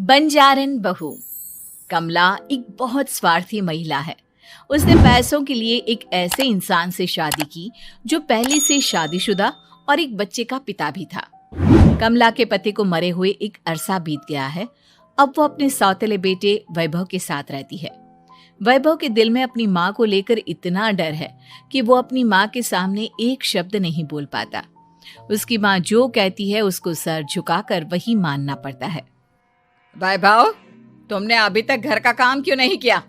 बंजारन बहू। कमला एक बहुत स्वार्थी महिला है। उसने पैसों के लिए एक ऐसे इंसान से शादी की जो पहले से शादीशुदा और एक बच्चे का पिता भी था। कमला के पति को मरे हुए एक अरसा बीत गया है। अब वो अपने सौतेले बेटे वैभव के साथ रहती है। वैभव के दिल में अपनी माँ को लेकर इतना डर है कि वो अपनी माँ के सामने एक शब्द नहीं बोल पाता। उसकी माँ जो कहती है उसको सर झुकाकर वही मानना पड़ता है। वैभव, तुमने अभी तक घर का काम क्यों नहीं किया?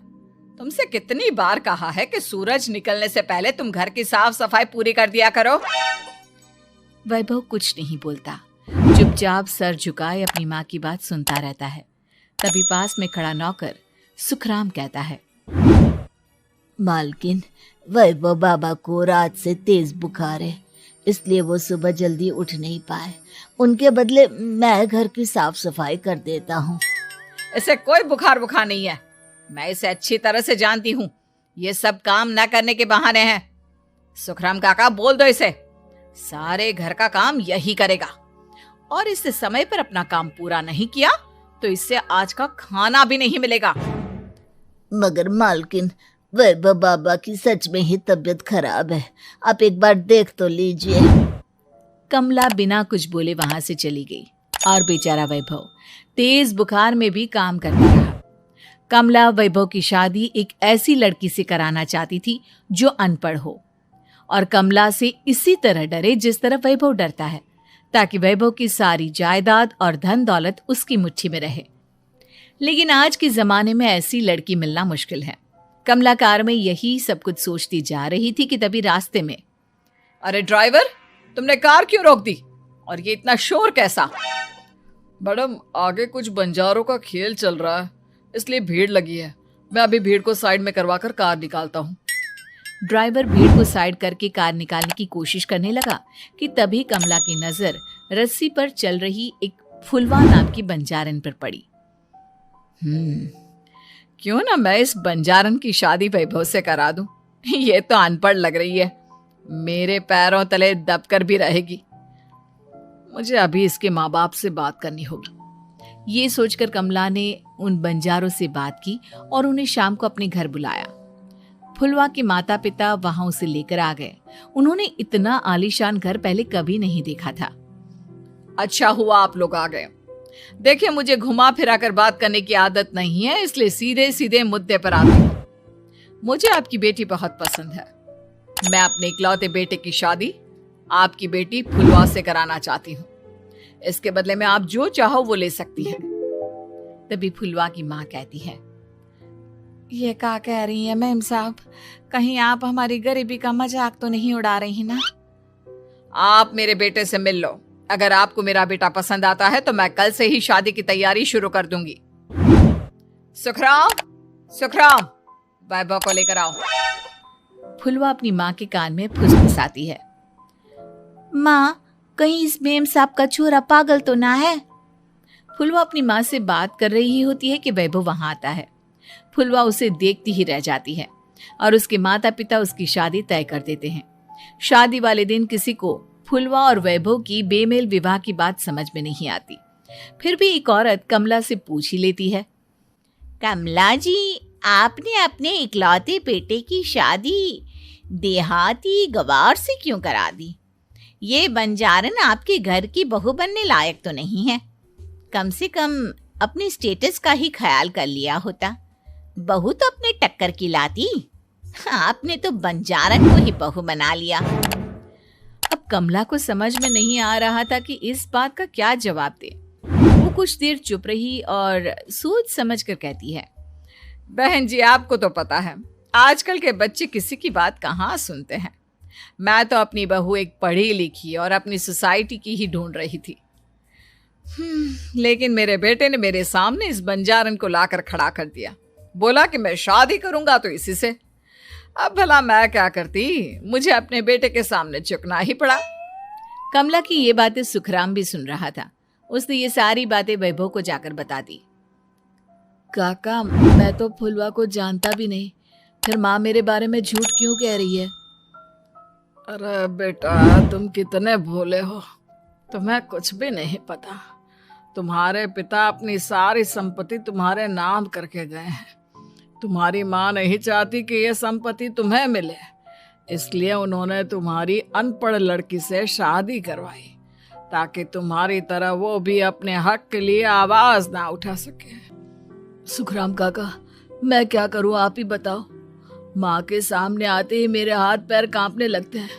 तुमसे कितनी बार कहा है कि सूरज निकलने से पहले तुम घर की साफ सफाई पूरी कर दिया करो। वैभव कुछ नहीं बोलता, चुपचाप सर झुकाए अपनी माँ की बात सुनता रहता है। तभी पास में खड़ा नौकर सुखराम कहता है, मालकिन, वैभव बाबा को रात से तेज बुखार है, इसलिए वो सुबह जल्दी उठ नहीं पाए। उनके बदले मैं घर की साफ सफाई कर देता हूँ। इसे कोई बुखार नहीं है। मैं इसे अच्छी तरह से जानती हूँ। ये सब काम न करने के बहाने हैं। सुखराम काका, बोल दो इसे, सारे घर का काम यही करेगा। और इससे समय पर अपना काम पूरा नहीं किया तो इससे आज का खाना भी नहीं मिलेगा। मगर मालकिन, वैभव बाबा की सच में ही तबीयत खराब है, आप एक बार देख तो लीजिए। कमला बिना कुछ बोले वहां से चली गई और बेचारा वैभव तेज बुखार में भी काम करता रहा। कमला वैभव की शादी एक ऐसी लड़की से कराना चाहती थी जो अनपढ़ हो और कमला से इसी तरह डरे जिस तरह वैभव डरता है, ताकि वैभव की सारी जायदाद और धन दौलत उसकी मुट्ठी में रहे। लेकिन आज के जमाने में ऐसी लड़की मिलना मुश्किल है। कमला कार में यही सब कुछ सोचती जा रही थी कि तभी रास्ते में, अरे ड्राइवर, तुमने कार क्यों रोक दी? और ये इतना शोर कैसा? मैडम, आगे कुछ बंजारों का खेल चल रहा है, इसलिए भीड़ लगी है। मैं अभी भीड़ को साइड में करवाकर कार निकालता हूँ। ड्राइवर भीड़ को साइड करके कार निकालने की कोशिश करने लगा कि तभी कमला की नजर रस्सी पर चल रही एक फुलवा नाम की बंजारन पर पड़ी। क्यों ना मैं इस बंजारन की शादी वैभव से करा दूं? ये तो अनपढ़ लग रही है, मेरे पैरों तले दबकर भी रहेगी। मुझे अभी इसके माँ बाप से बात करनी होगी। ये सोचकर कमला ने उन बंजारों से बात की और उन्हें शाम को अपने घर बुलाया। फुलवा के माता पिता वहां उसे लेकर आ गए। उन्होंने इतना आलीशान घर पहले कभी नहीं देखा था। अच्छा हुआ आप लोग आ गए। देखिए, मुझे घुमा फिरा कर बात करने की आदत नहीं है, इसलिए सीधे सीधे मुद्दे पर आती हूँ। मुझे आपकी बेटी बहुत पसंद है। मैं अपने इकलौते बेटे की शादी आपकी बेटी फुलवा से कराना चाहती हूँ। इसके बदले में आप जो चाहो वो ले सकती है। तभी फुलवा की माँ कहती है, ये क्या कह रही है मैम साहब? कहीं आप हमारी गरीबी का मजाक तो नहीं उड़ा रही ना? आप मेरे बेटे से मिल लो। अगर आपको मेरा बेटा पसंद आता है तो मैं कल से ही शादी की तैयारी शुरू कर दूंगी। सुखराम, वैभव को लेकर आओ। फुलवा अपनी माँ के कान में फुसफुसाती है, माँ, कहीं इस मेम साहब का छोरा पागल तो ना है? फुलवा अपनी माँ से बात कर रही होती है कि वैभव वहां आता है। फुलवा उसे देखती ही रह जाती है और उसके माता पिता उसकी शादी तय कर देते हैं। शादी वाले दिन किसी को फुलवा और वैभव की बेमेल विवाह की बात समझ में नहीं आती। फिर भी एक औरत कमला से पूछ ही लेती है, कमला जी, आपने अपने इकलौते बेटे की शादी देहाती गवार से क्यों करा दी? ये बंजारन आपके घर की बहू बनने लायक तो नहीं है। कम से कम अपने स्टेटस का ही ख्याल कर लिया होता। बहू तो अपने टक्कर की लाती, आपने तो बंजारन को ही बहू बना लिया। अब कमला को समझ में नहीं आ रहा था कि इस बात का क्या जवाब दे। वो कुछ देर चुप रही और सोच समझ कर कहती है, बहन जी, आपको तो पता है आजकल के बच्चे किसी की बात कहाँ सुनते हैं। मैं तो अपनी बहू एक पढ़ी लिखी और अपनी सोसाइटी की ही ढूंढ रही थी। लेकिन मेरे बेटे ने मेरे सामने इस बंजारन को लाकर खड़ा कर दिया। बोला कि मैं शादी करूंगा तो इसी से। अब भला मैं क्या करती, मुझे अपने बेटे के सामने झुकना ही पड़ा। कमला की ये बातें सुखराम भी सुन रहा था। उसने ये सारी बातें वैभव को जाकर बता दी। काका, मैं तो फुलवा को जानता भी नहीं, फिर माँ मेरे बारे में झूठ क्यों कह रही है? अरे बेटा, तुम कितने भोले हो, तुम्हें कुछ भी नहीं पता। तुम्हारे पिता अपनी सारी संपत्ति तुम्हारे नाम करके गए हैं। तुम्हारी माँ नहीं चाहती कि यह संपत्ति तुम्हें मिले, इसलिए उन्होंने तुम्हारी अनपढ़ लड़की से शादी करवाई ताकि तुम्हारी तरह वो भी अपने हक के लिए आवाज ना उठा सके। सुखराम काका, मैं क्या करूं, आप ही बताओ। माँ के सामने आते ही मेरे हाथ पैर कांपने लगते हैं।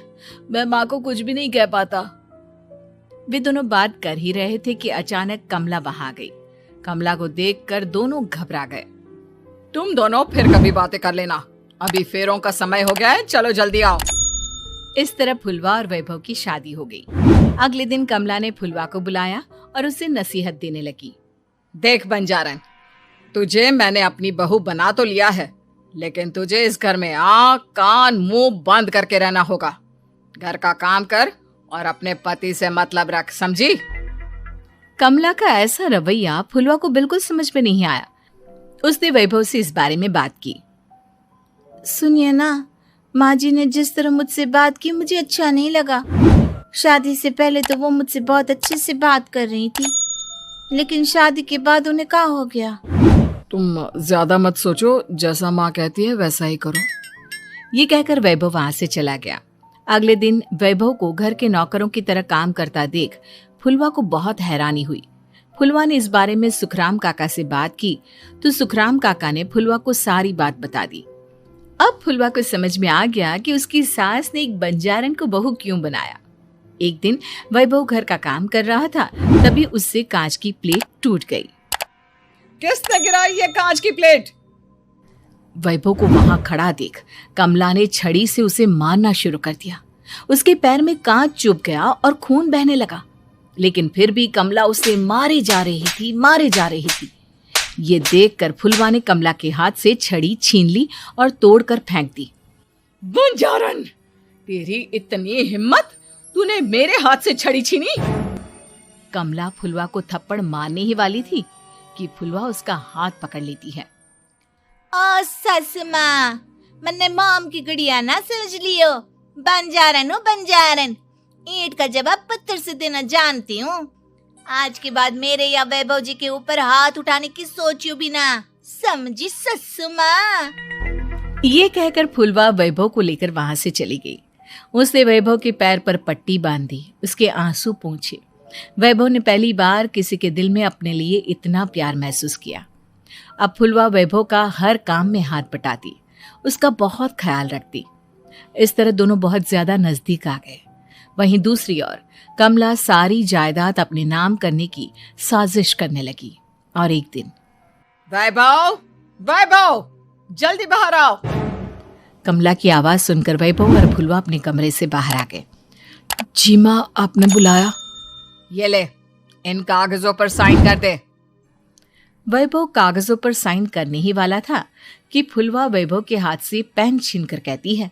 मैं माँ को कुछ भी नहीं कह पाता। वे दोनों बात कर ही रहे थे कि अचानक कमला वहां आ गई। कमला को देखकर दोनों घबरा गए। तुम दोनों फिर कभी बातें कर लेना, अभी फेरों का समय हो गया है, चलो जल्दी आओ। इस तरह फुलवा और वैभव की शादी हो गई। अगले दिन कमला ने फुलवा को बुलाया और उसे नसीहत देने लगी। देख बंजारन, तुझे मैंने अपनी बहू बना तो लिया है, लेकिन तुझे इस घर में आँख कान मुंह बंद करके रहना होगा। घर का काम कर और अपने पति से मतलब रख, समझी? कमला का ऐसा रवैया फुलवा को बिल्कुल समझ में नहीं आया। उसने वैभव से इस बारे में बात की। सुनिए ना, माँ जी ने जिस तरह मुझसे बात की मुझे अच्छा नहीं लगा। शादी से पहले तो वो मुझसे बहुत अच्छे से बात कर रही थी, लेकिन शादी के बाद उन्हें क्या हो गया? तुम ज्यादा मत सोचो, जैसा माँ कहती है वैसा ही करो। ये कहकर वैभव वहां से चला गया। अगले दिन वैभव को घर के नौकरों की तरह काम करता देख फुलवा को बहुत हैरानी हुई। फुलवा ने इस बारे में सुखराम काका से बात की तो सुखराम काका ने फुलवा को सारी बात बता दी। अब फुलवा को समझ में आ गया कि उसकी सास ने एक बंजारन को बहू क्यों बनाया। एक दिन वैभव घर का काम कर रहा था, तभी उससे कांच की प्लेट टूट गई। किसने गिराई ये कांच की प्लेट? वैभव को वहां खड़ा देख कमला ने छड़ी से उसे मारना शुरू कर दिया। उसके पैर में कांच चुभ गया और खून बहने लगा, लेकिन फिर भी कमला उसे मारे जा रही थी। ये देखकर फुलवा ने कमला के हाथ से छड़ी छीन ली और तोड़कर फेंक दी। बंजारन, तेरी इतनी हिम्मत, तूने मेरे हाथ से छड़ी छीनी? कमला फुलवा को थप्पड़ मारने ही वाली थी कि फुलवा उसका हाथ पकड़ लेती है। ओ सस माँ, मैंने मॉम की गुड़िया ना समझ लियो। बंजारन हो बंजारन, ईंट का जवाब पत्थर से देना जानती हूँ। आज के बाद मेरे या वैभव जी के ऊपर हाथ उठाने की सोचियो भी ना, समझी ससु माँ? ये कहकर फुलवा वैभव को लेकर वहां से चली गई। उसने वैभव के पैर पर पट्टी बांधी, उसके आंसू पोंछे। वैभव ने पहली बार किसी के दिल में अपने लिए इतना प्यार महसूस किया। अब फुलवा वैभव का हर काम में हाथ बटाती, उसका बहुत ख्याल रखती। इस तरह दोनों बहुत ज्यादा नजदीक आ गए। वहीं दूसरी ओर कमला सारी जायदाद अपने नाम करने की साजिश करने लगी। और एक दिन, वैभव, जल्दी बाहर आओ। कमला की आवाज सुनकर वैभव और फुलवा अपने कमरे से बाहर आ गए। जी माँ, आपने बुलाया? ये ले, इन कागजों पर साइन कर दे। वैभव कागजों पर साइन करने ही वाला था कि फुलवा वैभव के हाथ से पेन छीनकर कहती है,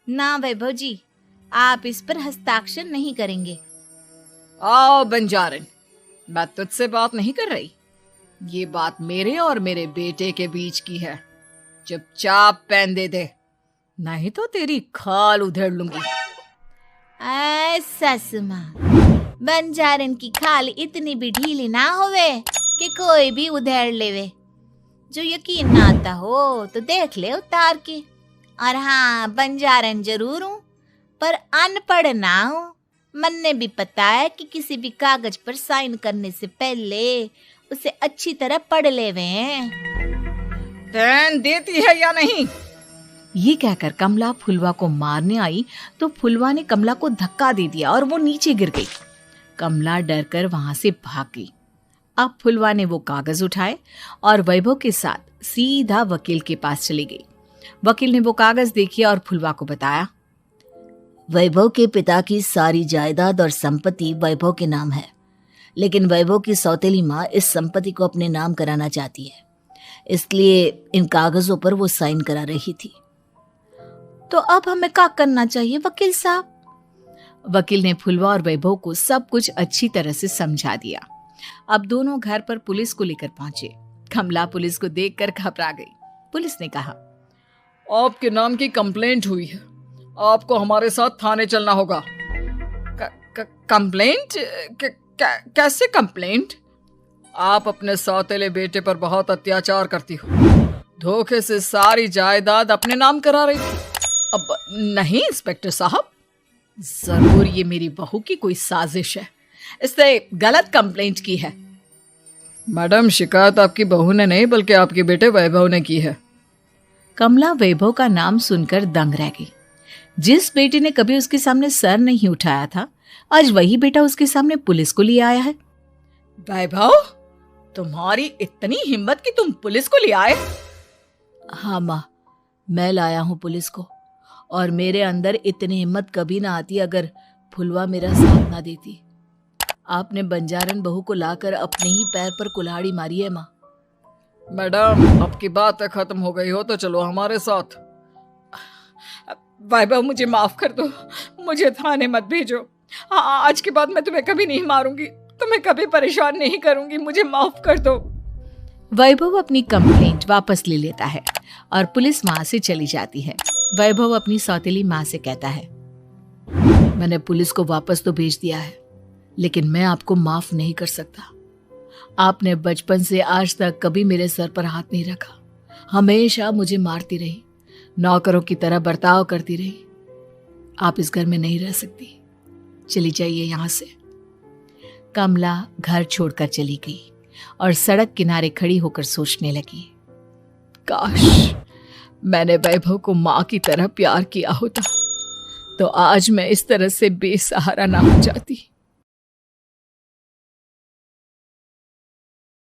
ना वैभव जी, आप इस पर हस्ताक्षर नहीं करेंगे। आओ बंजारन, मैं तुझसे बात नहीं कर रही। ये बात मेरे और मेरे बेटे के बीच की है। चुपचाप पेन दे दे, नहीं तो तेरी खाल उधेड़ लूंगी। सस माँ, बंजारन की खाल इतनी भी ढीली ना होवे कि कोई भी उधेड़ लेवे। जो यकीन ना आता हो तो देख ले उतार के। और हाँ, बंजारन जरूर हूँ पर अनपढ़ ना हूँ। मन्ने भी पता है कि किसी भी कागज पर साइन करने से पहले उसे अच्छी तरह पढ़ लेवे हैं। पेन देती है या नहीं? ये कहकर कमला फुलवा को मारने आई तो फुलवा ने कमला को धक्का दे दिया और वो नीचे गिर गई। कमला डरकर वहां से भाग गई। अब फुलवा ने वो कागज उठाए और वैभव के साथ सीधा वकील के पास चली गई। वकील ने वो कागज देखे और फुलवा को बताया, वैभव के पिता की सारी जायदाद और संपत्ति वैभव के नाम है, लेकिन वैभव की सौतेली माँ इस संपत्ति को अपने नाम कराना चाहती है, इसलिए इन कागजों पर वो साइन करा रही थी। तो अब हमें क्या करना चाहिए वकील साहब? वकील ने फुलवा और वैभव को सब कुछ अच्छी तरह से समझा दिया। अब दोनों घर पर पुलिस को लेकर पहुंचे। कमला पुलिस को देखकर घबरा गई। पुलिस ने कहा, आपके नाम की कंप्लेंट हुई है, आपको हमारे साथ थाने चलना होगा। कंप्लेंट? कैसे कंप्लेंट? आप अपने सौतेले बेटे पर बहुत अत्याचार करती हो। धोखे से सारी जायदाद अपने नाम करा रही थी। अब नहीं इंस्पेक्टर साहब, जरूर ये मेरी बहू की कोई साजिश है, इसने गलत कंप्लेंट की है। मैडम, शिकायत आपकी बहू ने नहीं बल्कि आपके बेटे वैभव ने की है। कमला वैभव का नाम सुनकर दंग रह गई। जिस बेटे ने कभी उसके सामने सर नहीं उठाया था, आज वही बेटा उसके सामने पुलिस को लिए आया है। वैभव, तुम्हारी इतनी हिम्मत कि तुम पुलिस को ले आए? हाँ माँ, मैं लाया हूँ पुलिस को, और मेरे अंदर इतनी हिम्मत कभी ना आती अगर फुलवा मेरा साथ ना देती। आपने बंजारन बहू को लाकर अपने ही पैर पर कुल्हाड़ी मारी है माँ। मैडम, अब की बात खत्म हो गई हो तो चलो हमारे साथ। वैभव, मुझे माफ कर दो, मुझे थाने मत भेजो। आज के बाद मैं तुम्हें कभी नहीं मारूंगी, तुम्हें कभी परेशान नहीं करूंगी, मुझे माफ कर दो। वैभव अपनी कंप्लेंट वापस ले लेता है और पुलिस वहां से चली जाती है। वैभव अपनी सौतेली माँ से कहता है, मैंने पुलिस को वापस तो भेज दिया है, लेकिन मैं आपको माफ नहीं कर सकता। आपने बचपन से आज तक कभी मेरे सर पर हाथ नहीं रखा, हमेशा मुझे मारती रही, नौकरों की तरह बर्ताव करती रही। आप इस घर में नहीं रह सकती, चली जाइए यहाँ से। कमला घर छोड़कर चली गई और सड़क किनारे खड़ी होकर सोचने लगी, काश मैंने वैभव को माँ की तरह प्यार किया होता तो आज मैं इस तरह से बेसहारा ना हो जाती।